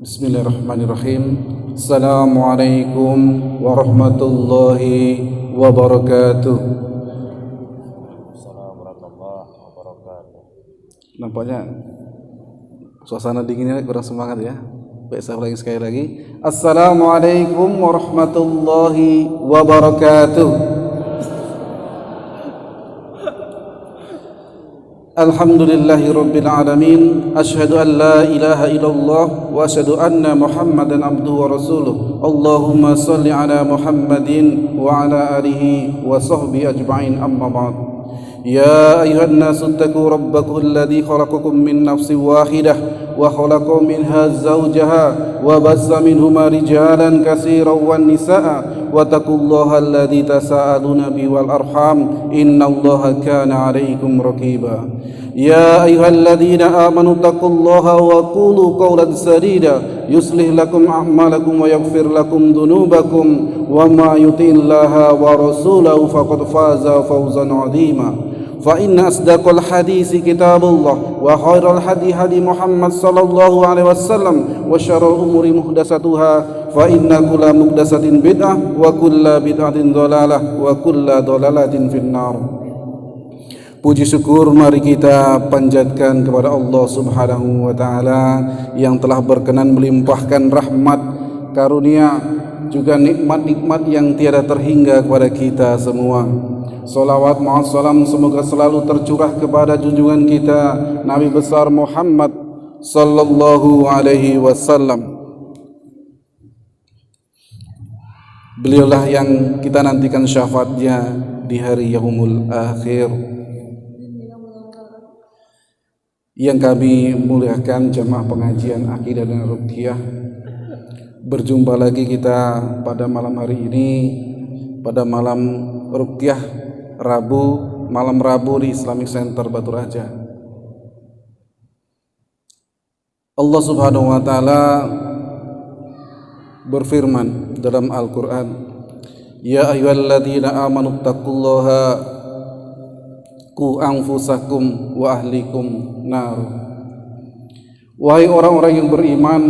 Bismillahirrahmanirrahim. Assalamualaikum warahmatullahi wabarakatuh. Assalamualaikum warahmatullahi wabarakatuh. Nampaknya suasana dinginnya kurang semangat ya. Baik, saya ulangi sekali lagi. Assalamualaikum warahmatullahi wabarakatuh. Alhamdulillahi rabbil alamin. Asyhadu an la ilaha illallah wa asyhadu anna Muhammadan abduhu wa rasuluh. Allahumma salli ala Muhammadin wa ala alihi wa sahbihi ajma'in, amma ba'd. Ya ayuhan nasu ittaqu rabbakum alladhi khalaqakum min nafsin wahidah wa khalaqa minha zawjaha wa bassa minhuma rijalan katsiran wan nisaa wattaqullaha alladzi tasaaluna bihi wal arham innallaha kana 'alaikum raqiba. Ya ayyuhalladzina amanu taqullaha wa qulu qawlan sadida yuslih lakum a'malakum wa yaghfir lakum dhunubakum wa ma yuti'illaha wa rasulahu faqad faza fawzan 'azima. Fa inna asdaqal hadisi kitabullah wa khairal hadi hadi Muhammad sallallahu alaihi wasallam wa syarrul umuri muhdatsatuha fa inna kulla muhdatsatin bid'ah wa kulla bid'atin dhalalah wa kulla dhalalatin finnar. Puji syukur mari kita panjatkan kepada Allah Subhanahu wa taala yang telah berkenan melimpahkan rahmat, karunia juga nikmat-nikmat yang tiada terhingga kepada kita semua. Salawat ma'assalam semoga selalu tercurah kepada junjungan kita Nabi besar Muhammad sallallahu alaihi wasallam. Beliaulah yang kita nantikan syafaatnya di hari yaumul akhir. Yang kami muliakan jamaah pengajian akidah dan ruqyah, berjumpa lagi kita pada malam hari ini, pada malam ruqyah malam Rabu di Islamic Center Batu Raja. Allah Subhanahu wa taala berfirman dalam Al-Qur'an, ya ayyuhalladzina amanu taqullaha qu anfusakum wa ahlikum nar. Wahai orang-orang yang beriman,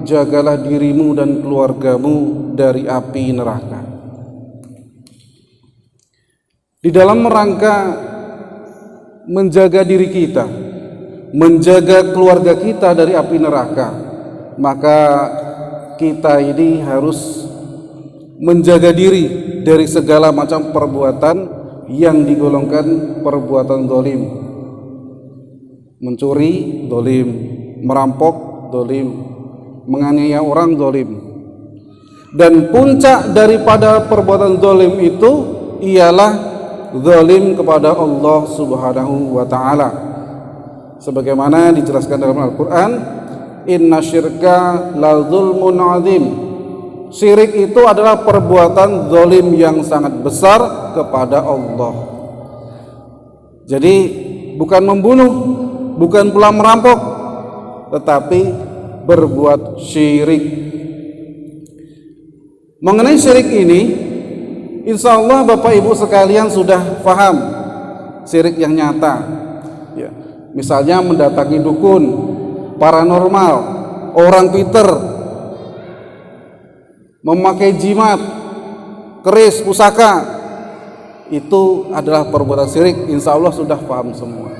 jagalah dirimu dan keluargamu dari api neraka. Di dalam rangka menjaga diri kita, menjaga keluarga kita dari api neraka, maka kita ini harus menjaga diri dari segala macam perbuatan yang digolongkan perbuatan zalim. Mencuri zalim, merampok zalim, menganiaya orang zalim. Dan puncak daripada perbuatan zalim itu ialah zalim kepada Allah Subhanahu wa taala. Sebagaimana dijelaskan dalam Al-Qur'an, inna syirka la zulmun azim. Syirik itu adalah perbuatan zalim yang sangat besar kepada Allah. Jadi bukan membunuh, bukan pula merampok, tetapi berbuat syirik. Mengenai syirik ini, insya Allah Bapak Ibu sekalian sudah paham syirik yang nyata ya. Misalnya mendatangi dukun, paranormal, orang pinter, memakai jimat, keris, pusaka, itu adalah perbuatan syirik. Insya Allah sudah paham semua.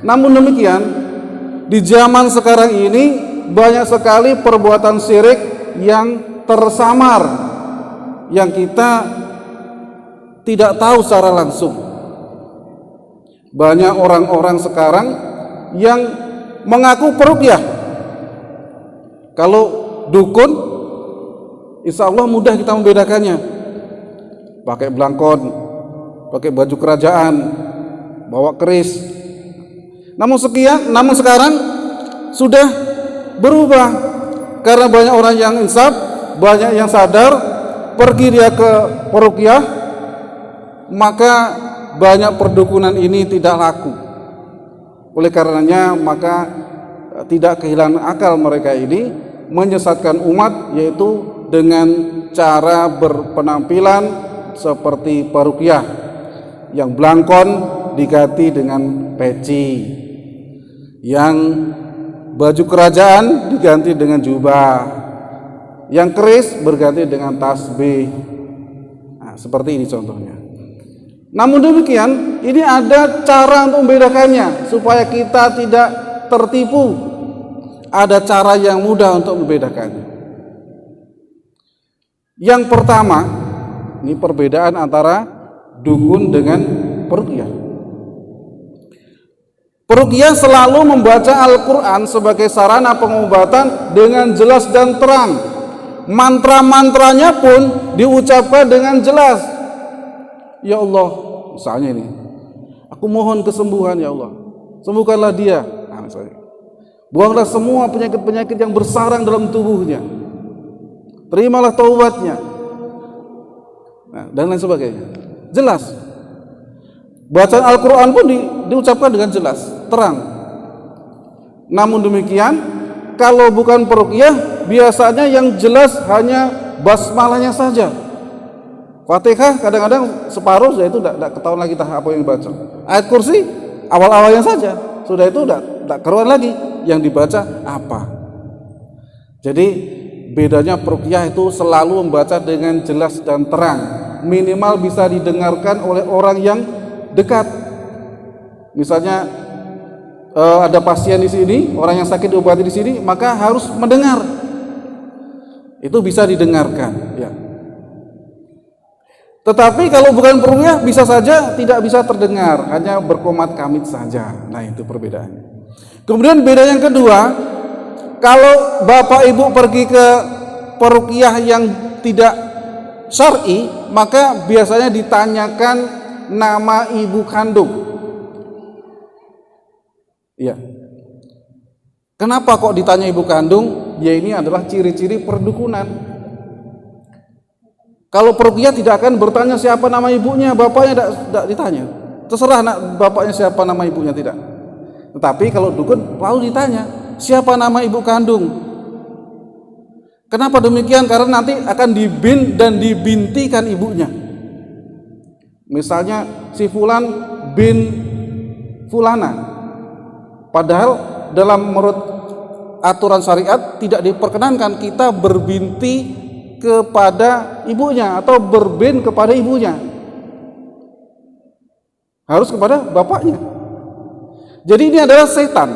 Namun demikian, di zaman sekarang ini banyak sekali perbuatan syirik yang tersamar, yang kita tidak tahu secara langsung. Banyak orang-orang sekarang yang mengaku peruqyah. Kalau dukun, insya Allah mudah kita membedakannya. Pakai belangkon, pakai baju kerajaan, bawa keris. Namun sekarang sudah berubah karena banyak orang yang insaf, banyak yang sadar, pergi dia ke peruqyah, maka banyak perdukunan ini tidak laku. Oleh karenanya maka tidak kehilangan akal mereka ini menyesatkan umat, yaitu dengan cara berpenampilan seperti peruqyah yang belangkon diganti dengan peci, yang baju kerajaan diganti dengan jubah, yang keris berganti dengan tasbih. Nah, seperti ini contohnya. Namun demikian, ini ada cara untuk membedakannya supaya kita tidak tertipu. Ada cara yang mudah untuk membedakannya. Yang pertama, ini perbedaan antara dukun dengan peruqyah. Peruqyah selalu membaca Al-Quran sebagai sarana pengobatan dengan jelas dan terang. Mantra-mantranya pun diucapkan dengan jelas. Ya Allah, misalnya ini, aku mohon kesembuhan ya Allah, sembuhkanlah dia. Nah, misalnya, buanglah semua penyakit-penyakit yang bersarang dalam tubuhnya, terimalah taubatnya, nah, dan lain sebagainya. Jelas. Bacaan Al-Quran pun diucapkan dengan jelas, terang. Namun demikian, kalau bukan peruqyah, biasanya yang jelas hanya basmalahnya saja. Fatihah kadang-kadang separuh, sudah itu tidak ketahuan lagi apa yang dibaca. Ayat kursi awal-awalnya saja, sudah itu tidak keluar lagi yang dibaca apa. Jadi bedanya peruqyah itu selalu membaca dengan jelas dan terang, minimal bisa didengarkan oleh orang yang dekat. Misalnya ada pasien di sini, orang yang sakit diobati di sini, maka harus mendengar. Itu bisa didengarkan, ya. Tetapi kalau bukan peruqyah bisa saja tidak bisa terdengar, hanya berkomat kamit saja. Nah, itu perbedaannya. Kemudian beda yang kedua, kalau bapak ibu pergi ke peruqyah yang tidak syar'i, maka biasanya ditanyakan nama ibu kandung. Ya. Kenapa kok ditanya ibu kandung? Ya, ini adalah ciri-ciri perdukunan. Kalau peruqyah tidak akan bertanya siapa nama ibunya, bapaknya tidak ditanya. Terserah bapaknya siapa nama ibunya, tidak. Tetapi kalau dukun lalu ditanya siapa nama ibu kandung. Kenapa demikian? Karena nanti akan dibin dan dibintikan ibunya. Misalnya si fulan bin fulana. Padahal dalam menurut aturan syariat tidak diperkenankan kita berbinti kepada ibunya atau berbin kepada ibunya, harus kepada bapaknya. Jadi ini adalah setan.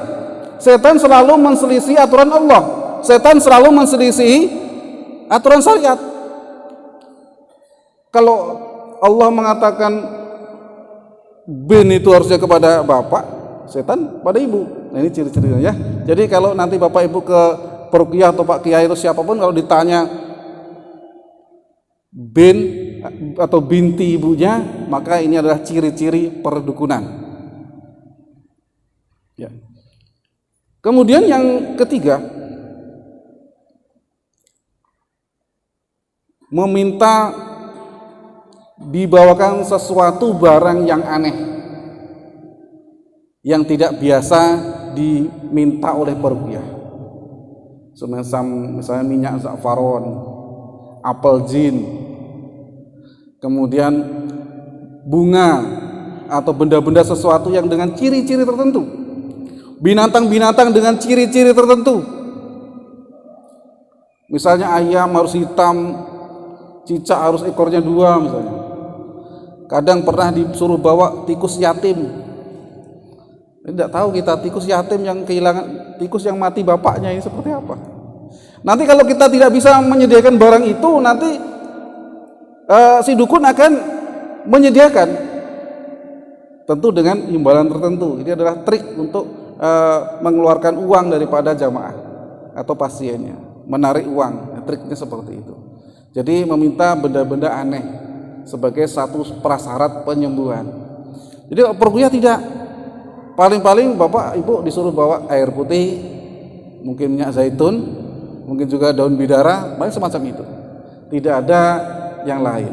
Setan selalu menselisih aturan Allah. Setan selalu menselisih aturan syariat. Kalau Allah mengatakan bin itu harusnya kepada bapak, setan pada ibu. Nah, ini ciri-cirinya ya. Jadi kalau nanti bapak ibu ke peruqyah atau pak kiai atau siapapun, kalau ditanya bin atau binti ibunya, maka ini adalah ciri-ciri perdukunan. Ya. Kemudian yang ketiga, meminta dibawakan sesuatu barang yang aneh, yang tidak biasa diminta oleh peruqyah. Misalnya minyak za'faron, apel jin, kemudian bunga atau benda-benda sesuatu yang dengan ciri-ciri tertentu, binatang-binatang dengan ciri-ciri tertentu. Misalnya ayam harus hitam, cicak harus ekornya 2 misalnya. Kadang pernah disuruh bawa tikus yatim. Tidak tahu kita tikus yatim yang kehilangan, tikus yang mati bapaknya ini seperti apa. Nanti kalau kita tidak bisa menyediakan barang itu, nanti si dukun akan menyediakan, tentu dengan imbalan tertentu. Ini adalah trik untuk mengeluarkan uang daripada jamaah atau pasiennya, menarik uang. Triknya seperti itu. Jadi meminta benda-benda aneh sebagai satu prasyarat penyembuhan. Jadi peruqyah tidak. Paling-paling bapak ibu disuruh bawa air putih, mungkin minyak zaitun, mungkin juga daun bidara, paling semacam itu. Tidak ada yang lain.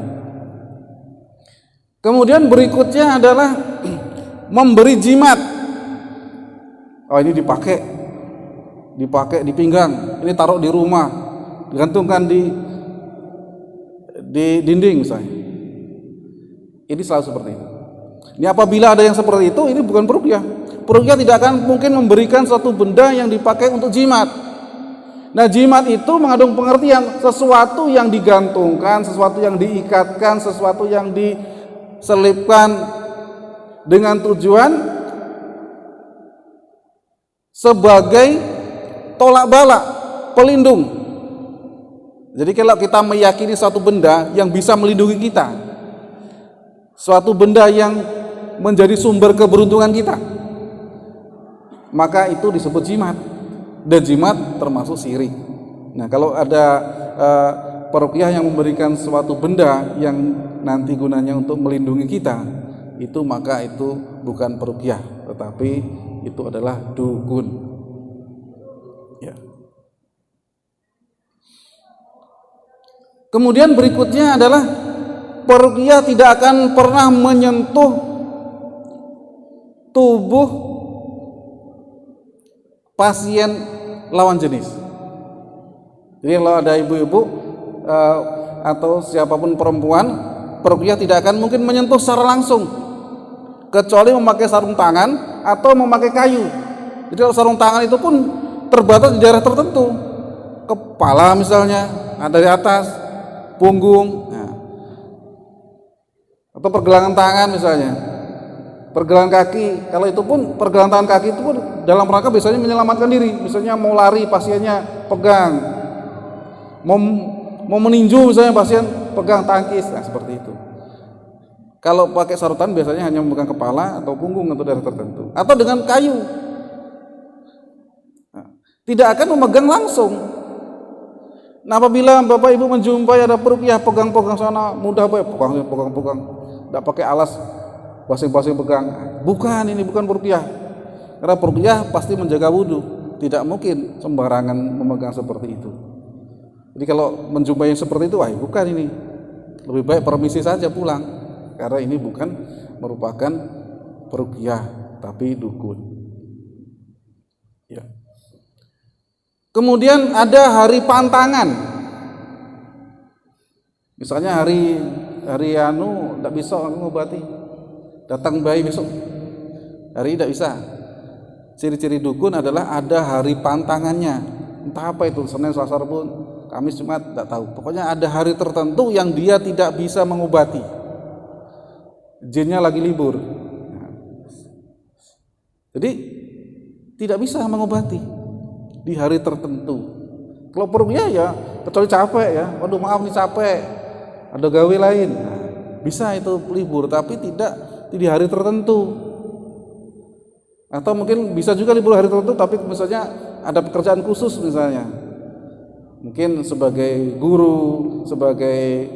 Kemudian berikutnya adalah memberi jimat. Oh, ini dipakai di pinggang, ini taruh di rumah, digantungkan di dinding misalnya. Ini selalu seperti itu. Ini apabila ada yang seperti itu, ini bukan peruqyah. Peruqyah tidak akan mungkin memberikan suatu benda yang dipakai untuk jimat. Nah, jimat itu mengandung pengertian sesuatu yang digantungkan, sesuatu yang diikatkan, sesuatu yang diselipkan dengan tujuan sebagai tolak balak, pelindung. Jadi kalau kita meyakini suatu benda yang bisa melindungi kita, suatu benda yang menjadi sumber keberuntungan kita, maka itu disebut jimat. Dan jimat termasuk syirik. Nah, kalau ada peruqyah yang memberikan suatu benda yang nanti gunanya untuk melindungi kita, itu maka itu bukan peruqyah, tetapi itu adalah dukun. Ya. Kemudian berikutnya adalah peruqyah tidak akan pernah menyentuh tubuh pasien lawan jenis. Jadi kalau ada ibu-ibu atau siapapun perempuan, peruqyah tidak akan mungkin menyentuh secara langsung, kecuali memakai sarung tangan atau memakai kayu. Jadi kalau sarung tangan itu pun terbatas di daerah tertentu, kepala misalnya, dari atas, punggung, atau pergelangan tangan misalnya. Pergelangan kaki, kalau itu pun pergelangan tangan kaki itu pun dalam rangka biasanya menyelamatkan diri. Misalnya mau lari pasiennya pegang, mau meninju misalnya pasien pegang tangkis, nah seperti itu. Kalau pakai sarutan biasanya hanya memegang kepala atau punggung atau daerah tertentu, atau dengan kayu. Nah, tidak akan memegang langsung. Nah, apabila Bapak Ibu menjumpai ada peruqyah pegang-pegang sana, mudah Bapak pegang, tidak pakai alas, basing-basing pegang. Bukan, ini bukan peruqyah. Karena peruqyah pasti menjaga wudhu, tidak mungkin sembarangan memegang seperti itu. Jadi kalau menjumpai yang seperti itu, wah bukan ini. Lebih baik permisi saja pulang, karena ini bukan merupakan peruqyah, tapi dukun. Ya. Kemudian ada hari pantangan. Misalnya hari tidak bisa ngobati. Datang bayi besok, hari tidak bisa. Ciri-ciri dukun adalah ada hari pantangannya. Entah apa itu, Senin, Selasa, Rabu, Kamis, Jumat, tidak tahu. Pokoknya ada hari tertentu yang dia tidak bisa mengobati. Jinnya lagi libur. Jadi tidak bisa mengobati di hari tertentu. Kalau peruqyah ya kecuali capek ya. Waduh maaf nih capek, ada gawe lain. Nah, bisa itu libur, tapi tidak di hari tertentu. Atau mungkin bisa juga libur hari tertentu, tapi misalnya ada pekerjaan khusus misalnya, mungkin sebagai guru, sebagai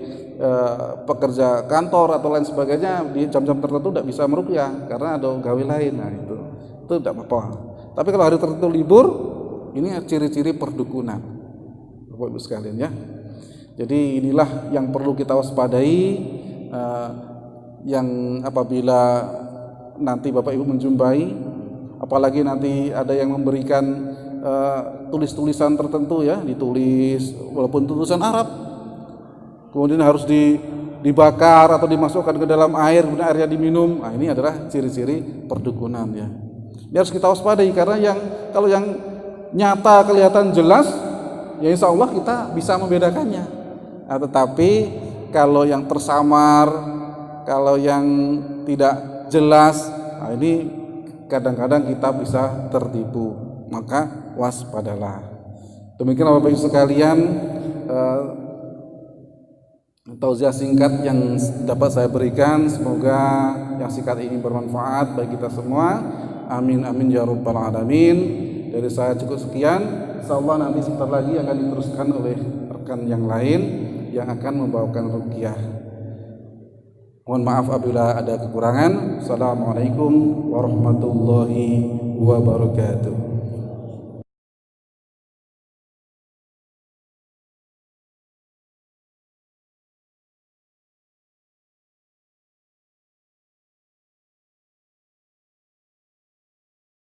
pekerja kantor atau lain sebagainya, di jam-jam tertentu tidak bisa meruqyah karena ada gawe lain. Nah itu tidak apa-apa. Tapi kalau hari tertentu libur, ini ciri-ciri perdukunan, Bapak Ibu sekalian ya. Jadi inilah yang perlu kita waspadai. Yang apabila nanti Bapak Ibu menjumpai, apalagi nanti ada yang memberikan tulis-tulisan tertentu ya, ditulis walaupun tulisan Arab, kemudian harus dibakar atau dimasukkan ke dalam air, kemudian airnya diminum. Nah, ini adalah ciri-ciri perdukunan ya. Ini harus kita waspadai, karena kalau yang nyata kelihatan jelas, ya insya Allah kita bisa membedakannya. Nah, tetapi kalau yang tersamar, kalau yang tidak jelas, nah ini kadang-kadang kita bisa tertipu, maka waspadalah. Demikian Bapak Ibu sekalian, tausiah singkat yang dapat saya berikan. Semoga yang singkat ini bermanfaat bagi kita semua. Amin amin ya rabbal alamin. Dari saya cukup sekian. Insyaallah nanti sebentar lagi akan diteruskan oleh rekan yang lain yang akan membawakan ruqyah. Mohon maaf apabila ada kekurangan. Assalamualaikum warahmatullahi wabarakatuh.